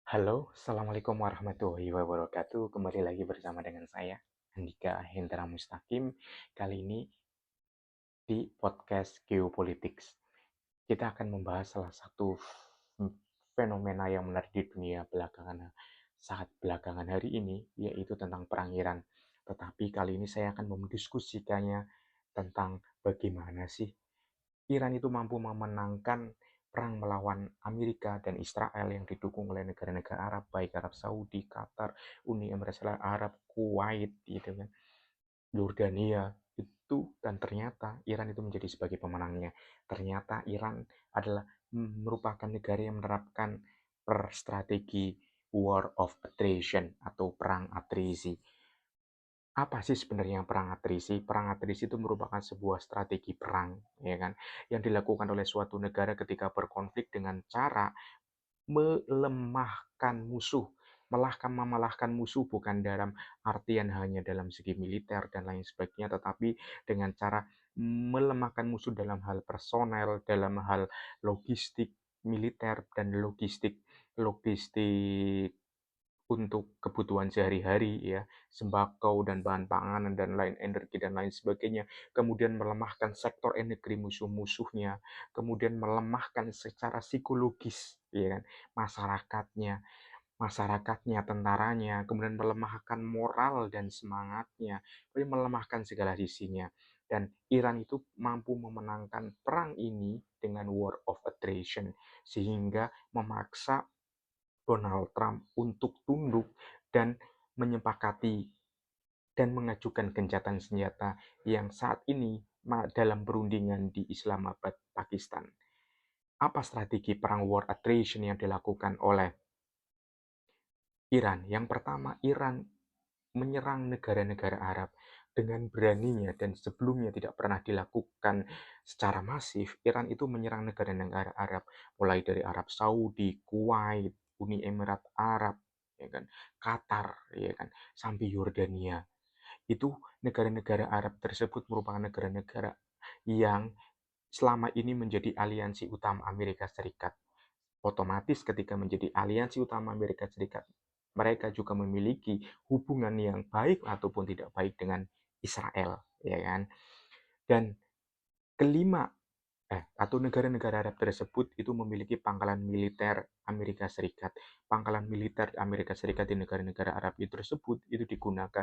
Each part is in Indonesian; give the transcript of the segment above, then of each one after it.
Halo, Assalamualaikum warahmatullahi wabarakatuh. Kembali lagi bersama dengan saya, Andika Hendra Mustaqim. Kali ini di podcast Geopolitics. Kita akan membahas salah satu fenomena yang menarik di dunia saat belakangan hari ini, yaitu tentang perang Iran. Tetapi kali ini saya akan mendiskusikannya tentang bagaimana sih Iran itu mampu memenangkan perang melawan Amerika dan Israel yang didukung oleh negara-negara Arab, baik Arab Saudi, Qatar, Uni Emirat Arab, Kuwait, gitu kan, Yordania itu, dan ternyata Iran itu menjadi sebagai pemenangnya. Ternyata Iran adalah merupakan negara yang menerapkan strategi War of Attrition atau perang atrisi. Apa sih sebenarnya perang atrisi? Perang atrisi itu merupakan sebuah strategi perang, ya kan, yang dilakukan oleh suatu negara ketika berkonflik dengan cara melemahkan musuh. Memalahkan musuh bukan dalam artian hanya dalam segi militer dan lain sebagainya, tetapi dengan cara melemahkan musuh dalam hal personel, dalam hal logistik militer dan logistik logistik untuk kebutuhan sehari-hari, ya, sembako dan bahan panganan dan lain energi dan lain sebagainya, kemudian melemahkan sektor energi musuh-musuhnya, kemudian melemahkan secara psikologis, ya kan, masyarakatnya, tentaranya, kemudian melemahkan moral dan semangatnya, kemudian melemahkan segala sisinya. Dan Iran itu mampu memenangkan perang ini dengan war of attrition, sehingga memaksa Donald Trump untuk tunduk dan menyepakati dan mengajukan gencatan senjata yang saat ini dalam perundingan di Islamabad, Pakistan. Apa strategi perang war attrition yang dilakukan oleh Iran? Yang pertama, Iran menyerang negara-negara Arab dengan beraninya dan sebelumnya tidak pernah dilakukan secara masif. Iran itu menyerang negara-negara Arab, mulai dari Arab Saudi, Kuwait, Uni Emirat Arab, ya kan, Qatar, ya kan, sampai Yordania. Itu negara-negara Arab tersebut merupakan negara-negara yang selama ini menjadi aliansi utama Amerika Serikat. Otomatis ketika menjadi aliansi utama Amerika Serikat, mereka juga memiliki hubungan yang baik ataupun tidak baik dengan Israel, ya kan? Dan kelima, atau negara-negara Arab tersebut itu memiliki pangkalan militer Amerika Serikat. Pangkalan militer Amerika Serikat di negara-negara Arab itu tersebut itu digunakan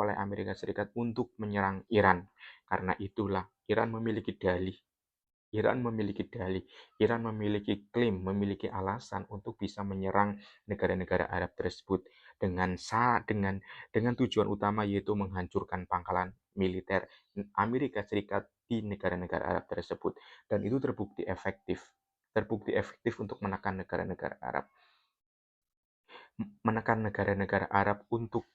oleh Amerika Serikat untuk menyerang Iran. Karena itulah Iran memiliki dalih, Iran memiliki klaim, memiliki alasan untuk bisa menyerang negara-negara Arab tersebut dengan tujuan utama, yaitu menghancurkan pangkalan militer Amerika Serikat di negara-negara Arab tersebut, dan itu terbukti efektif untuk menekan negara-negara Arab untuk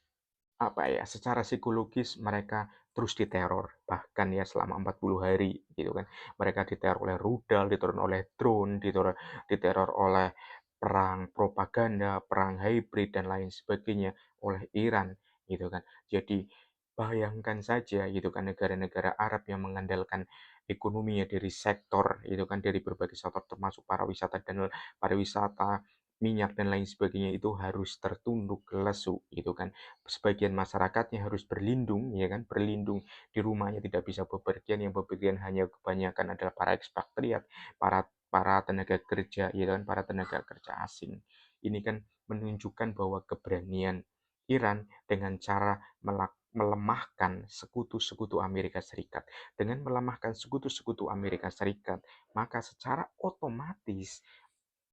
apa ya, secara psikologis mereka terus diteror, bahkan ya selama 40 hari gitu kan. Mereka diteror oleh rudal, diteror oleh drone, diteror oleh perang propaganda, perang hybrid dan lain sebagainya oleh Iran gitu kan. Jadi bayangkan saja gitu kan, negara-negara Arab yang mengandalkan ekonominya dari sektor itu kan, dari berbagai sektor termasuk pariwisata, minyak dan lain sebagainya, itu harus tertunduk lesu gitu kan. Sebagian masyarakatnya harus berlindung, ya kan, berlindung di rumahnya, tidak bisa bepergian, yang bepergian hanya kebanyakan adalah para ekspatriat, para para tenaga kerja, ya kan, para tenaga kerja asing. Ini kan menunjukkan bahwa keberanian Iran dengan cara melemahkan sekutu-sekutu Amerika Serikat. Dengan melemahkan sekutu-sekutu Amerika Serikat, maka secara otomatis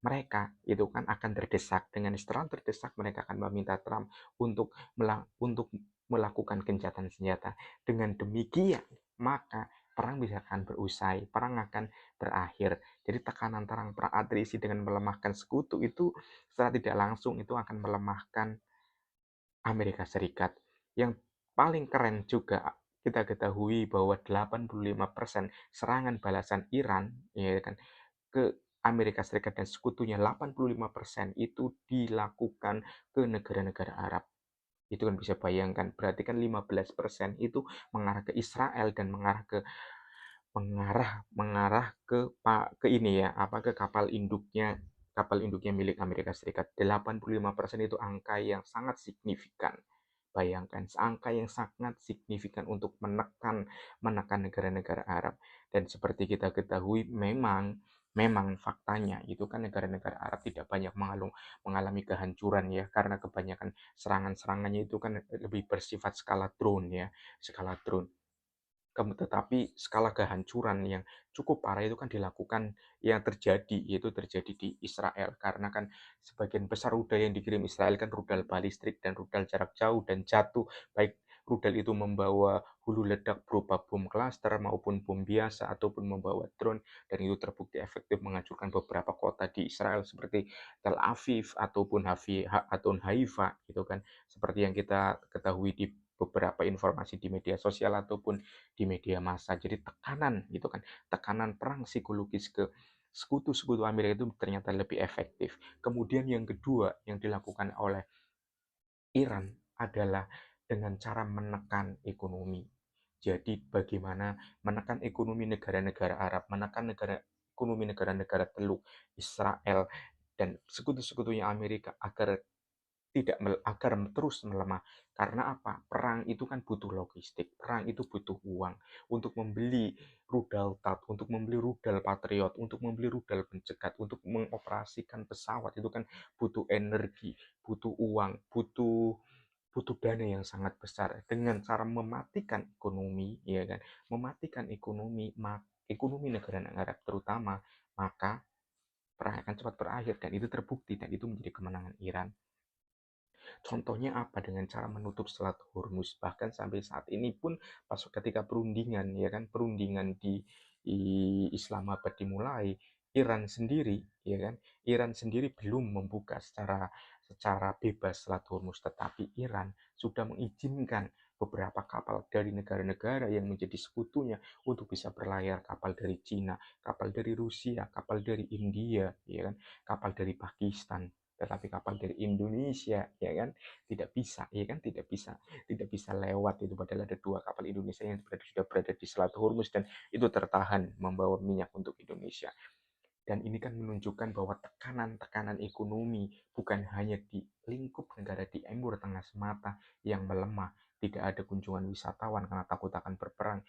mereka itu kan akan terdesak. Dengan setelah terdesak, mereka akan meminta Trump untuk melakukan gencatan senjata. Dengan demikian, maka perang bisa akan berusai, perang akan berakhir. Jadi tekanan perang atrisi dengan melemahkan sekutu itu secara tidak langsung itu akan melemahkan Amerika Serikat. Yang paling keren juga, kita ketahui bahwa 85% serangan balasan Iran, ya kan, ke Amerika Serikat dan sekutunya, 85% itu dilakukan ke negara-negara Arab. Itu kan bisa bayangkan, berarti kan 15% itu mengarah ke Israel dan mengarah ke ini ya, apa, ke kapal induknya kapal induknya milik Amerika Serikat. 85% itu angka yang sangat signifikan. Bayangkan, angka yang sangat signifikan untuk menekan negara-negara Arab. Dan seperti kita ketahui, memang faktanya itu kan negara-negara Arab tidak banyak mengalami kehancuran ya, karena kebanyakan serangan-serangannya itu kan lebih bersifat skala drone ya, skala drone. Tetapi skala kehancuran yang cukup parah itu kan dilakukan yang terjadi, yaitu terjadi di Israel. Karena kan sebagian besar rudal yang dikirim Israel kan rudal balistik dan rudal jarak jauh dan jatuh, baik rudal itu membawa hulu ledak berupa bom klaster maupun bom biasa ataupun membawa drone, dan itu terbukti efektif menghancurkan beberapa kota di Israel seperti Tel Aviv ataupun Haifa gitu kan. Seperti yang kita ketahui di beberapa informasi di media sosial ataupun di media massa. Jadi tekanan gitu kan, tekanan perang psikologis ke sekutu-sekutu Amerika itu ternyata lebih efektif. Kemudian yang kedua yang dilakukan oleh Iran adalah dengan cara menekan ekonomi. Jadi bagaimana menekan ekonomi negara-negara Arab, menekan ekonomi negara-negara Teluk, Israel, dan sekutu-sekutunya Amerika agar terus melemah. Karena apa? Perang itu kan butuh logistik, perang itu butuh uang untuk membeli rudal TAT, untuk membeli rudal Patriot, untuk membeli rudal pencegat, untuk mengoperasikan pesawat itu kan butuh energi, butuh uang, butuh dana yang sangat besar. Dengan cara mematikan ekonomi, ya kan, mematikan ekonomi negara-negara terutama, maka perang akan cepat berakhir, dan itu terbukti, dan itu menjadi kemenangan Iran. Contohnya apa? Dengan cara menutup Selat Hormuz. Bahkan sampai saat ini pun pas ketika perundingan ya kan, perundingan di Islamabad dimulai, Iran sendiri ya kan, Iran sendiri belum membuka secara bebas Selat Hormuz, tetapi Iran sudah mengizinkan beberapa kapal dari negara-negara yang menjadi sekutunya untuk bisa berlayar, kapal dari Cina, kapal dari Rusia, kapal dari India, ya kan, kapal dari Pakistan. Tetapi kapal dari Indonesia ya kan tidak bisa, ya kan, tidak bisa lewat itu, padahal ada 2 kapal Indonesia yang sudah berada di Selat Hormuz dan itu tertahan membawa minyak untuk Indonesia. Dan ini kan menunjukkan bahwa tekanan-tekanan ekonomi bukan hanya di lingkup negara di Timur Tengah semata yang melemah, tidak ada kunjungan wisatawan karena takut akan berperang,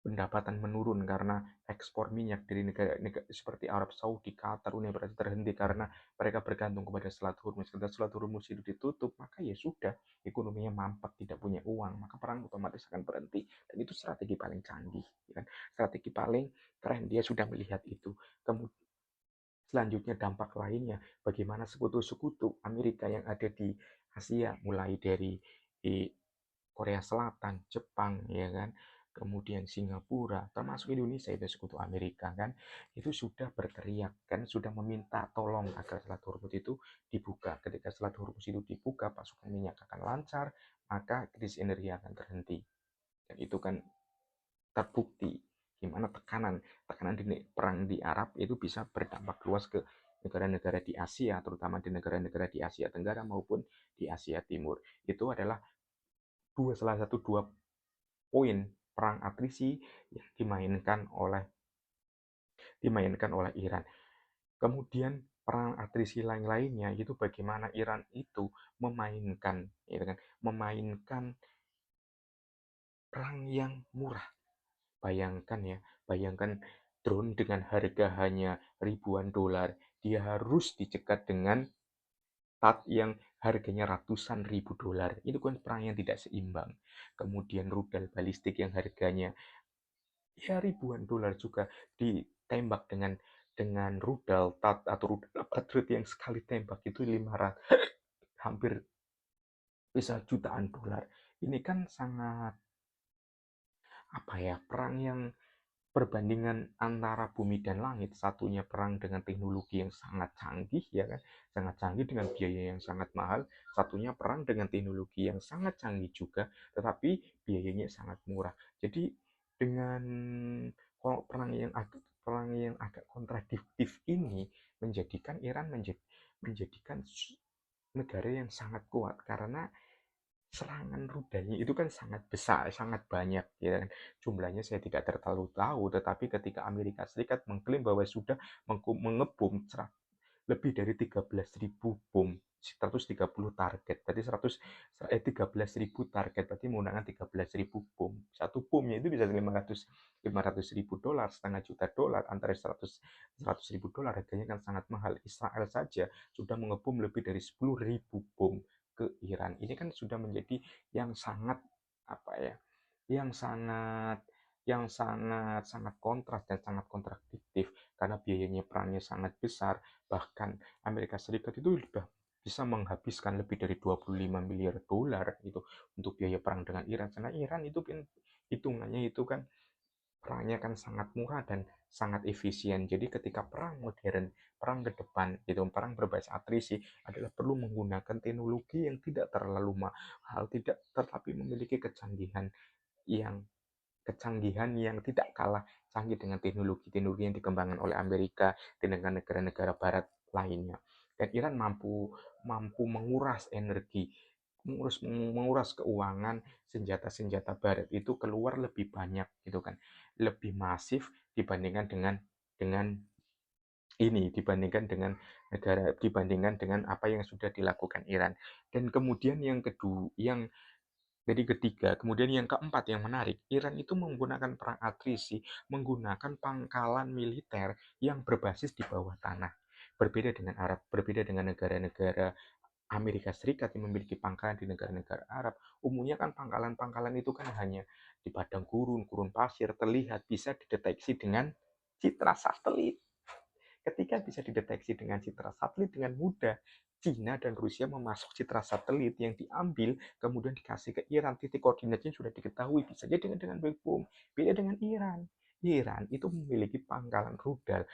pendapatan menurun karena ekspor minyak dari negara seperti Arab Saudi, Qatar, Uni Emirat terhenti karena mereka bergantung kepada Selat Hormuz. Ketika Selat Hormuz itu ditutup, maka ya sudah, ekonominya mampet, tidak punya uang, maka perang otomatis akan berhenti. Dan itu strategi paling canggih, ya kan? Strategi paling keren, dia sudah melihat itu. Kemudian selanjutnya dampak lainnya, bagaimana sekutu-sekutu Amerika yang ada di Asia, mulai dari di Korea Selatan, Jepang, ya kan, kemudian Singapura, termasuk Indonesia itu sekutu Amerika kan, itu sudah berteriak kan, sudah meminta tolong agar Selat Hormuz itu dibuka. Ketika Selat Hormuz itu dibuka, pasokan minyak akan lancar, maka krisis energi akan terhenti. Dan itu kan terbukti gimana tekanan di perang di Arab itu bisa berdampak luas ke negara-negara di Asia, terutama di negara-negara di Asia Tenggara maupun di Asia Timur. Itu adalah salah satu dua poin perang atrisi yang dimainkan oleh Iran. Kemudian perang atrisi lain-lainnya itu bagaimana Iran itu memainkan, ya kan, memainkan perang yang murah. Bayangkan drone dengan harga hanya ribuan dolar, dia harus dicegat dengan TAT yang harganya ratusan ribu dolar. Itu kan perang yang tidak seimbang. Kemudian rudal balistik yang harganya ya ribuan dolar juga ditembak dengan rudal TAT atau rudal Patriot yang sekali tembak itu 500, hampir bisa jutaan dolar. Ini kan sangat apa ya, perang yang perbandingan antara bumi dan langit. Satunya perang dengan teknologi yang sangat canggih ya kan, sangat canggih dengan biaya yang sangat mahal. Satunya perang dengan teknologi yang sangat canggih juga, tetapi biayanya sangat murah. Jadi dengan perang yang agak kontradiktif ini menjadikan Iran menjadikan negara yang sangat kuat, karena serangan rudalnya itu kan sangat besar, sangat banyak, ya kan. Jumlahnya saya tidak terlalu tahu, tetapi ketika Amerika Serikat mengklaim bahwa sudah mengebom lebih dari 13.000 bom, 130 target, berarti 13.000 target, berarti menggunakan 13.000 bom. Satu bomnya itu bisa 500.000 dolar, setengah juta dolar, antara 100.000 dolar, harganya kan sangat mahal. Israel saja sudah mengebom lebih dari 10.000 bom ke Iran. Ini kan sudah menjadi yang sangat apa ya, yang sangat sangat kontras dan sangat kontradiktif, karena biayanya perangnya sangat besar. Bahkan Amerika Serikat itu sudah bisa menghabiskan lebih dari 25 miliar dolar itu untuk biaya perang dengan Iran, karena Iran itu kan hitungannya itu kan perangnya kan sangat murah dan sangat efisien. Jadi ketika perang modern, perang ke depan, itu perang berbasis atrisi adalah perlu menggunakan teknologi yang tidak terlalu mahal, tidak tetapi memiliki yang kecanggihan yang tidak kalah canggih dengan teknologi-teknologi yang dikembangkan oleh Amerika dengan negara-negara barat lainnya. Dan Iran mampu mampu menguras energi, menguras keuangan, senjata-senjata barat itu keluar lebih banyak gitu kan, lebih masif dibandingkan dengan dibandingkan dengan apa yang sudah dilakukan Iran. Dan kemudian ketiga, kemudian yang keempat yang menarik, Iran itu menggunakan perang atrisi, menggunakan pangkalan militer yang berbasis di bawah tanah. Berbeda dengan Arab, berbeda dengan negara-negara Amerika Serikat yang memiliki pangkalan di negara-negara Arab. Umumnya kan pangkalan-pangkalan itu kan hanya di padang gurun, gurun pasir, terlihat bisa dideteksi dengan citra satelit. Ketika bisa dideteksi dengan citra satelit dengan mudah, Cina dan Rusia memasuk citra satelit yang diambil, kemudian dikasih ke Iran, titik koordinatnya sudah diketahui, bisa jadi dengan backbone. Beda dengan Iran. Iran itu memiliki pangkalan rudal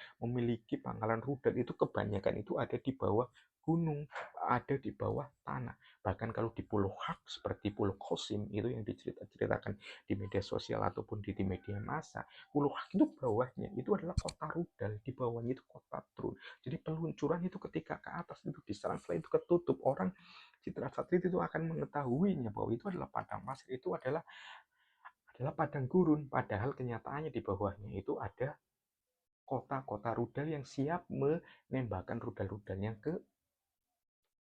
itu kebanyakan itu ada di bawah gunung, ada di bawah tanah. Bahkan kalau di Pulau Hak seperti Pulau Qasim itu yang diceritakan di media sosial ataupun di media massa, Pulau Hak itu bawahnya itu adalah kota rudal, di bawahnya itu kota drone. Jadi peluncuran itu ketika ke atas itu diserang, setelah itu ketutup, orang citra satelit itu akan mengetahuinya bahwa itu adalah padang pasir, itu adalah padang gurun, padahal kenyataannya di bawahnya itu ada kota-kota rudal yang siap menembakkan rudal-rudalnya ke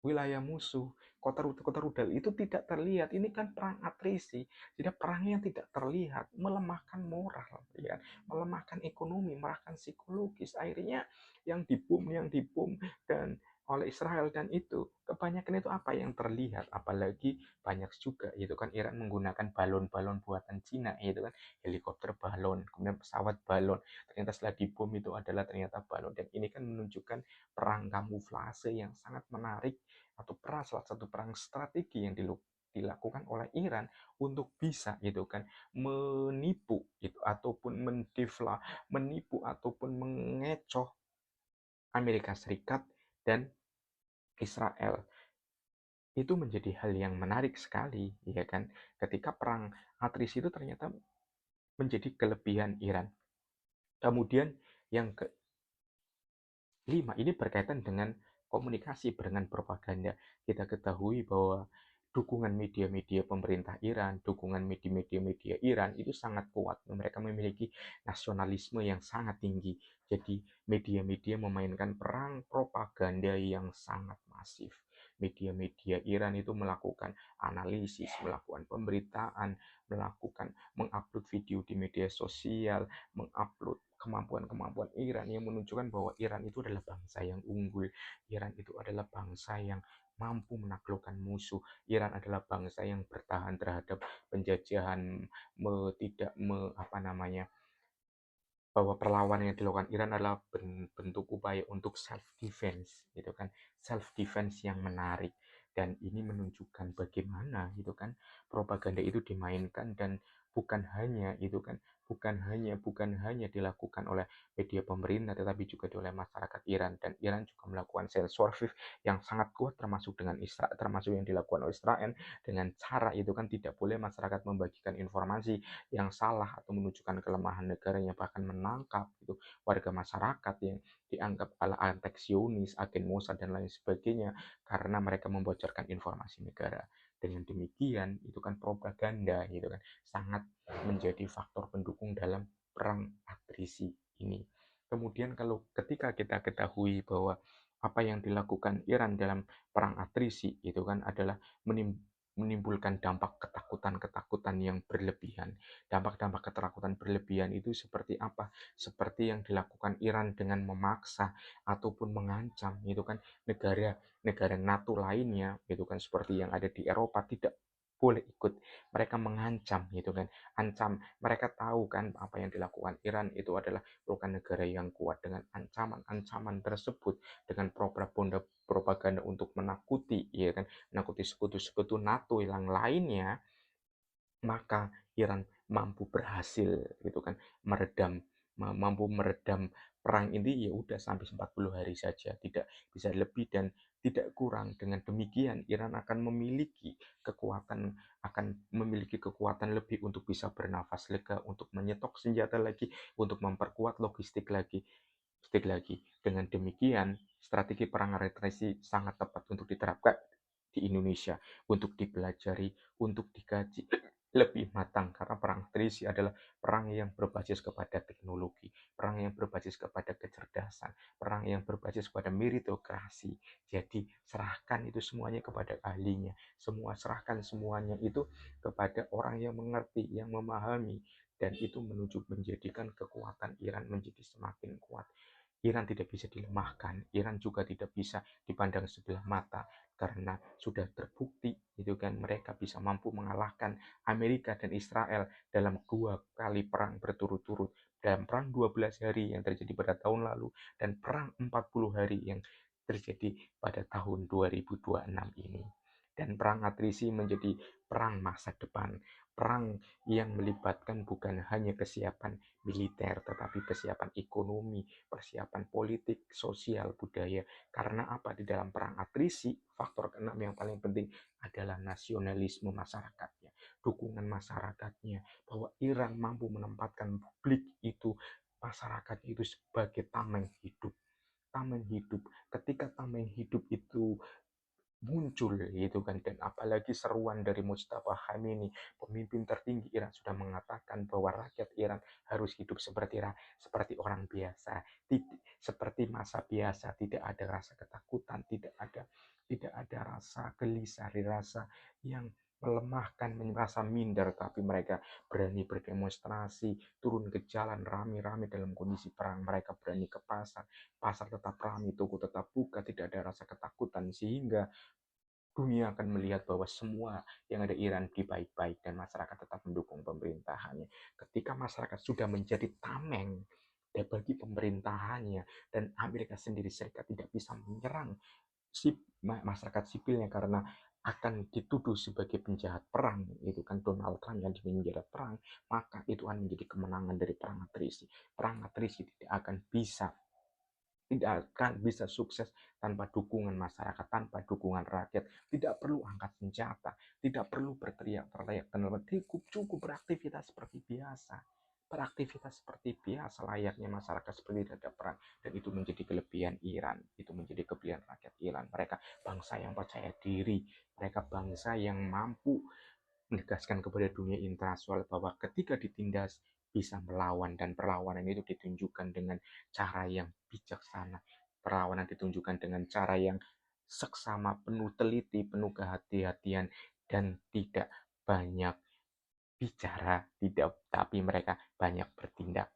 wilayah musuh. Kota rudal itu tidak terlihat. Ini kan perang atrisi. Jadi perang yang tidak terlihat melemahkan moral, ya, melemahkan ekonomi, melemahkan psikologis. Akhirnya yang dibom dan oleh Israel dan itu kebanyakan itu apa yang terlihat, apalagi banyak juga itu kan Iran menggunakan balon-balon buatan Cina, itu kan helikopter balon, kemudian pesawat balon, ternyata setelah dibom itu adalah ternyata balon. Dan ini kan menunjukkan perang kamuflase yang sangat menarik, atau salah satu perang strategi yang dilakukan oleh Iran untuk bisa gitu kan menipu itu ataupun menipu ataupun mengecoh Amerika Serikat dan Israel. Itu menjadi hal yang menarik sekali, ya kan, ketika perang atrisi itu ternyata menjadi kelebihan Iran. Kemudian yang kelima, ini berkaitan dengan komunikasi, dengan propaganda. Kita ketahui bahwa dukungan media-media pemerintah Iran, dukungan media-media Iran itu sangat kuat. Mereka memiliki nasionalisme yang sangat tinggi. Jadi media-media memainkan perang propaganda yang sangat masif. Media-media Iran itu melakukan analisis, melakukan pemberitaan, mengupload video di media sosial, mengupload kemampuan-kemampuan Iran yang menunjukkan bahwa Iran itu adalah bangsa yang unggul. Iran itu adalah bangsa yang mampu menaklukkan musuh. Iran adalah bangsa yang bertahan terhadap penjajahan, tidak apa namanya, bahwa perlawanan yang dilakukan Iran adalah bentuk upaya untuk self defense, gitu kan, self defense yang menarik. Dan ini menunjukkan bagaimana gitu kan propaganda itu dimainkan, dan bukan hanya dilakukan oleh media pemerintah, tetapi juga oleh masyarakat Iran. Dan Iran juga melakukan censorship yang sangat kuat, termasuk yang dilakukan oleh Israel, dengan cara itu kan tidak boleh masyarakat membagikan informasi yang salah atau menunjukkan kelemahan negaranya, bahkan menangkap itu warga masyarakat yang dianggap ala anteksionis, agen Mossad dan lain sebagainya, karena mereka membocorkan informasi negara. Dengan demikian itu kan propaganda gitu kan sangat menjadi faktor pendukung dalam perang atrisi ini. Kemudian ketika kita ketahui bahwa apa yang dilakukan Iran dalam perang Atrisi itu kan adalah menimbulkan dampak ketakutan-ketakutan yang berlebihan. Dampak-dampak ketakutan berlebihan itu seperti apa? Seperti yang dilakukan Iran dengan memaksa ataupun mengancam itu kan negara-negara NATO lainnya gitu kan, seperti yang ada di Eropa tidak boleh ikut. Mereka mengancam gitu kan. Mereka tahu kan apa yang dilakukan Iran itu adalah bukan negara yang kuat. Dengan ancaman-ancaman tersebut, dengan propaganda untuk menakuti ya kan, menakuti sekutu-sekutu NATO yang lainnya, maka Iran mampu berhasil gitu kan meredam mampu meredam perang ini. Ya udah sampai 40 hari saja, tidak bisa lebih dan tidak kurang. Dengan demikian Iran akan memiliki kekuatan lebih untuk bisa bernafas lega, untuk menyetok senjata lagi, untuk memperkuat logistik lagi. Dengan demikian, strategi perang retresi sangat tepat untuk diterapkan di Indonesia, untuk dipelajari, untuk dikaji lebih matang, karena perang atrisi adalah perang yang berbasis kepada teknologi, perang yang berbasis kepada kecerdasan, perang yang berbasis kepada meritokrasi. Jadi serahkan itu semuanya kepada ahlinya, serahkan semuanya itu kepada orang yang mengerti, yang memahami, dan itu menjadikan kekuatan Iran menjadi semakin kuat. Iran tidak bisa dilemahkan, Iran juga tidak bisa dipandang sebelah mata, karena sudah terbukti itu kan mereka bisa mampu mengalahkan Amerika dan Israel dalam 2 kali perang berturut-turut, dalam perang 12 hari yang terjadi pada tahun lalu dan perang 40 hari yang terjadi pada tahun 2026 ini. Dan perang atrisi menjadi perang masa depan, perang yang melibatkan bukan hanya kesiapan militer tetapi kesiapan ekonomi, persiapan politik, sosial, budaya. Karena apa? Di dalam perang atrisi, faktor keenam yang paling penting adalah nasionalisme masyarakatnya, dukungan masyarakatnya, bahwa Iran mampu menempatkan publik itu, masyarakat itu sebagai tameng hidup. Tameng hidup. Ketika tameng hidup itu muncul gitu kan, dan apalagi seruan dari Mustafa Khamenei, pemimpin tertinggi Iran, sudah mengatakan bahwa rakyat Iran harus hidup seperti orang biasa, seperti masa biasa, tidak ada rasa ketakutan, tidak ada rasa gelisah, rasa yang melemahkan, merasa minder, tapi mereka berani berdemonstrasi, turun ke jalan rame-rame dalam kondisi perang. Mereka berani ke pasar, pasar tetap ramai, toko tetap buka, tidak ada rasa ketakutan, sehingga dunia akan melihat bahwa semua yang ada Iran baik-baik dan masyarakat tetap mendukung pemerintahannya. Ketika masyarakat sudah menjadi tameng bagi pemerintahannya, dan Amerika sendiri Serikat tidak bisa menyerang masyarakat sipilnya karena akan dituduh sebagai penjahat perang, itu kan Donald Trump yang penjahat perang, maka itu akan menjadi kemenangan dari perang atrisi. Perang atrisi tidak akan bisa sukses tanpa dukungan masyarakat, tanpa dukungan rakyat. Tidak perlu angkat senjata, tidak perlu berteriak-teriak, cukup beraktivitas seperti biasa. Beraktivitas seperti biasa layaknya masyarakat seperti tidak ada perang. Dan itu menjadi kelebihan Iran, itu menjadi kelebihan rakyat Iran. Mereka bangsa yang percaya diri, mereka bangsa yang mampu menegaskan kepada dunia internasional bahwa ketika ditindas bisa melawan, dan perlawanan itu ditunjukkan dengan cara yang bijaksana, perlawanan ditunjukkan dengan cara yang seksama, penuh teliti, penuh kehati-hatian, dan tidak banyak bicara, tidak, tapi mereka banyak bertindak.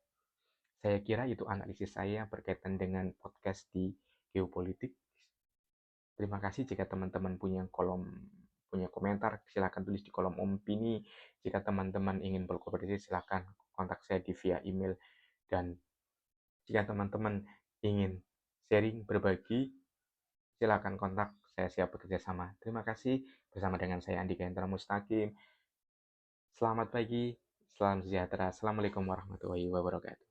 Saya kira itu analisis saya berkaitan dengan podcast di geopolitik. Terima kasih. Jika teman-teman punya komentar, silakan tulis di kolom opini. Jika teman-teman ingin berkomunikasi, silakan kontak saya di via email. Dan jika teman-teman ingin sharing, berbagi, silakan kontak. Saya siap bekerja sama. Terima kasih. Bersama dengan saya Andika Hendra Mustaqim. Selamat pagi, salam sejahtera. Assalamualaikum warahmatullahi wabarakatuh.